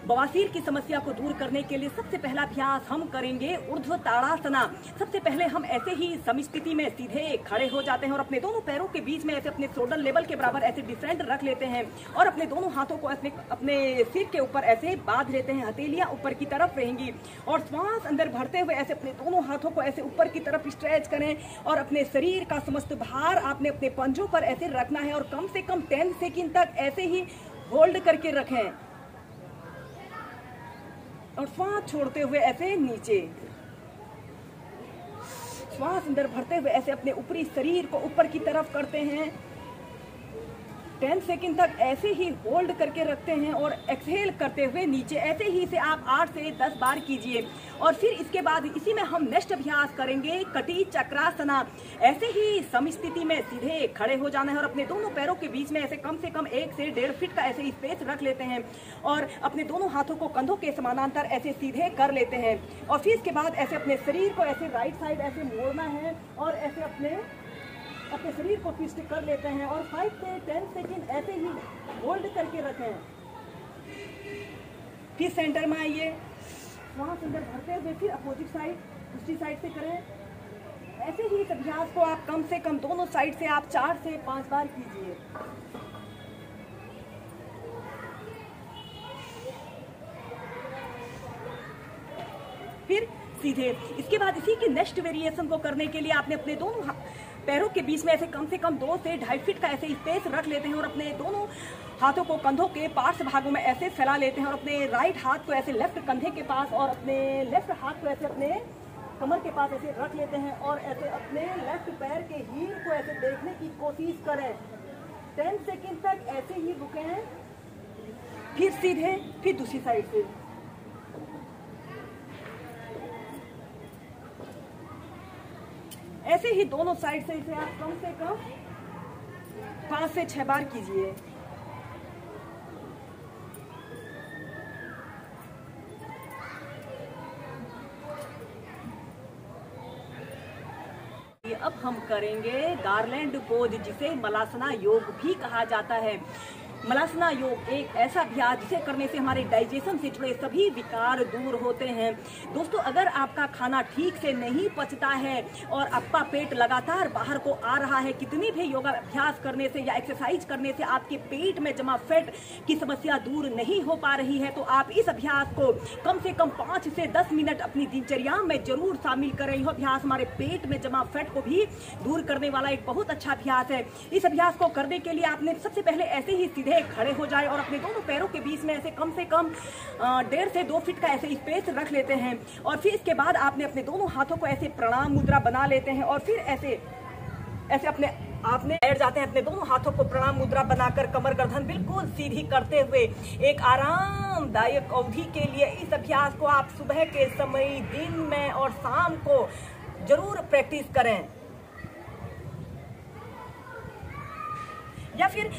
बवासीर की समस्या को दूर करने के लिए सबसे पहला अभ्यास हम करेंगे ऊर्ध्व ताड़ासना। सबसे पहले हम ऐसे ही समस्थिति में सीधे खड़े हो जाते हैं और अपने दोनों पैरों के बीच में ऐसे अपने शोल्डर लेवल के बराबर ऐसे डिफरेंट रख लेते हैं और अपने दोनों हाथों को अपने सिर के ऊपर ऐसे बांध लेते हैं। हथेलियां ऊपर की तरफ रहेंगी और श्वास अंदर भरते हुए ऐसे अपने दोनों हाथों को ऐसे ऊपर की तरफ स्ट्रेच करें और अपने शरीर का समस्त भार आपने अपने पंजों पर ऐसे रखना है और कम से कम 10 सेकंड तक ऐसे ही होल्ड करके रखें और श्वास छोड़ते हुए ऐसे नीचे, श्वास अंदर भरते हुए ऐसे अपने ऊपरी शरीर को ऊपर की तरफ करते हैं। 10 सेकंड तक ऐसे ही होल्ड करके रखते हैं और एक्सहेल करते हुए नीचे। ऐसे ही इसे आप 8 से 10 बार कीजिए और फिर इसके बाद इसी में हम नेक्स्ट अभ्यास करेंगे कटी चक्रासना। ऐसे ही समस्थिति में सीधे खड़े हो जाना है और अपने दोनों पैरों के बीच में ऐसे कम से कम 1 से 1.5 फीट का ऐसे स्पेस रख लेते हैं और अपने दोनों हाथों को कंधों के समानांतर ऐसे सीधे कर लेते हैं और फिर इसके बाद ऐसे अपने शरीर को ऐसे राइट साइड ऐसे मोड़ना है और ऐसे अपने शरीर को ट्विस्ट कर लेते हैं और 5 से 10 सेकंड ऐसे ही होल्ड करके रखें। फिर सेंटर में आइए, वहां से अंदर भरते हुए फिर अपोजिट साइड दूसरी साइड से करें। ऐसे ही इस अभ्यास को आप कम से कम दोनों साइड से आप 4 से 5 बार कीजिए। फिर सीधे इसके बाद इसी के नेक्स्ट वेरिएशन को करने के लिए आपने अपने दोनों पैरों के बीच में ऐसे कम से कम 2 से 2.5 फीट का ऐसे स्पेस रख लेते हैं और अपने दोनों हाथों को कंधों के पार्श्व भागों में ऐसे फैला लेते हैं और अपने राइट हाथ को ऐसे लेफ्ट कंधे के पास और अपने लेफ्ट हाथ को ऐसे अपने कमर के पास ऐसे रख लेते हैं और ऐसे अपने लेफ्ट पैर के हील को ऐसे देखने की कोशिश करें। 10 सेकंड तक ऐसे ही रुकें, फिर सीधे, फिर दूसरी साइड से। ऐसे ही दोनों साइड से इसे आप कम से कम 5 से 6 बार कीजिए। अब हम करेंगे गार्लैंड पोज, जिसे मलासना योग भी कहा जाता है। मलासना योग एक ऐसा अभ्यास जिसे करने से हमारे डाइजेशन से जुड़े सभी विकार दूर होते हैं। दोस्तों, अगर आपका खाना ठीक से नहीं पचता है और आपका पेट लगातार बाहर को आ रहा है, कितनी भी योगा अभ्यास करने से या एक्सरसाइज करने से आपके पेट में जमा फैट की समस्या दूर नहीं हो पा रही है, तो आप इस अभ्यास को कम से कम 5 से 10 मिनट अपनी दिनचर्या में जरूर शामिल करें। यह अभ्यास हमारे पेट में जमा फैट को भी दूर करने वाला एक बहुत अच्छा अभ्यास है। इस अभ्यास को करने के लिए आपने सबसे पहले ऐसे ही सीधे खड़े हो जाए और अपने दोनों पैरों के बीच में ऐसे कम से कम 1.5 से 2 फीट का ऐसे स्पेस रख लेते हैं और फिर इसके बाद आपने अपने दोनों हाथों को ऐसे प्रणाम मुद्रा बना लेते हैं और फिर ऐसे आपने बैठ जाते हैं अपने दोनों हाथों को प्रणाम मुद्रा बनाकर कमर गर्दन बिल्कुल सीधी करते हुए। एक आरामदायक अवधि के लिए इस अभ्यास को आप सुबह के समय, दिन में और शाम को जरूर प्रैक्टिस करें। या फिर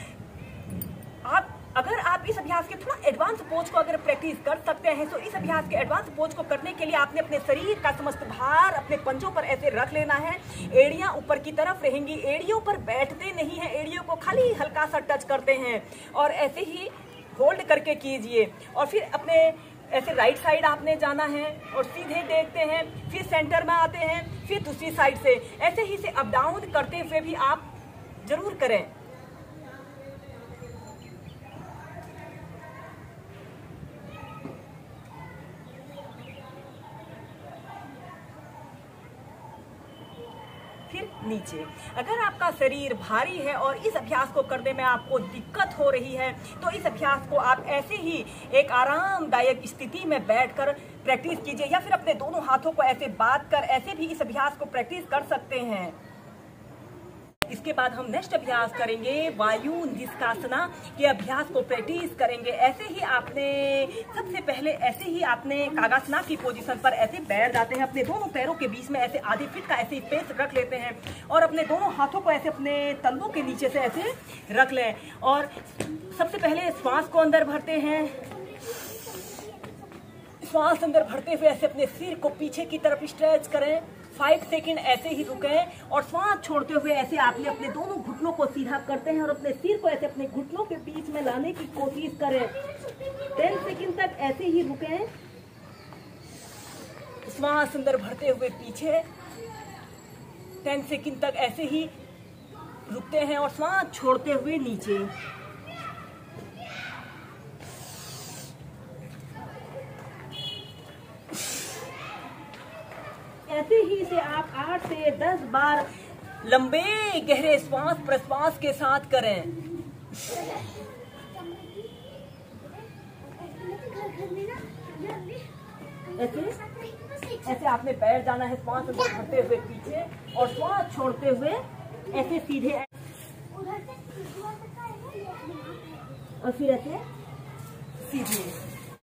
अगर आप इस अभ्यास के थोड़ा एडवांस पोज को अगर प्रैक्टिस कर सकते हैं, तो इस अभ्यास के एडवांस पोज को करने के लिए आपने अपने शरीर का समस्त भार अपने पंजों पर ऐसे रख लेना है। एड़ियां ऊपर की तरफ रहेंगी, एड़ियों पर बैठते नहीं हैं, एड़ियों को खाली हल्का सा टच करते हैं और ऐसे ही होल्ड करके कीजिए। और फिर अपने ऐसे राइट साइड आपने जाना है और सीधे देखते हैं, फिर सेंटर में आते हैं, फिर दूसरी साइड से ऐसे ही से अप डाउन करते हुए भी आप जरूर करें। फिर नीचे। अगर आपका शरीर भारी है और इस अभ्यास को करने में आपको दिक्कत हो रही है, तो इस अभ्यास को आप ऐसे ही एक आरामदायक स्थिति में बैठकर प्रैक्टिस कीजिए या फिर अपने दोनों हाथों को ऐसे बांध कर ऐसे भी इस अभ्यास को प्रैक्टिस कर सकते हैं। इसके बाद हम नेक्स्ट अभ्यास करेंगे वायु निष्कासना के अभ्यास को प्रैक्टिस करेंगे। ऐसे ही आपने सबसे पहले ऐसे ही आपने कागासना की पोजीशन पर ऐसे बैठ जाते हैं, अपने दोनों पैरों के बीच में ऐसे आधे फीट का ऐसे स्पेस रख लेते हैं और अपने दोनों हाथों को ऐसे अपने तलवों के नीचे से ऐसे रख लें और सबसे पहले श्वास को अंदर भरते हैं। श्वास अंदर भरते हुए ऐसे अपने सिर को पीछे की तरफ स्ट्रेच करें 5 सेकंड ऐसे ही रुकें और श्वास छोड़ते हुए ऐसे आपने अपने दोनों घुटनों को सीधा करते हैं और अपने सिर को ऐसे अपने घुटनों के बीच में लाने की कोशिश करें। 10 सेकंड तक ऐसे ही रुकें, श्वास अंदर भरते हुए पीछे। 10 सेकंड तक ऐसे ही रुकते हैं और श्वास छोड़ते हुए नीचे। ऐसे ही इसे आप 8 से 10 बार लंबे गहरे श्वास प्रश्वास के साथ करें। ऐसे आपने बैठ जाना है, श्वास अंदर भरते हुए पीछे और श्वास छोड़ते हुए ऐसे सीधे, और फिर ऐसे सीधे।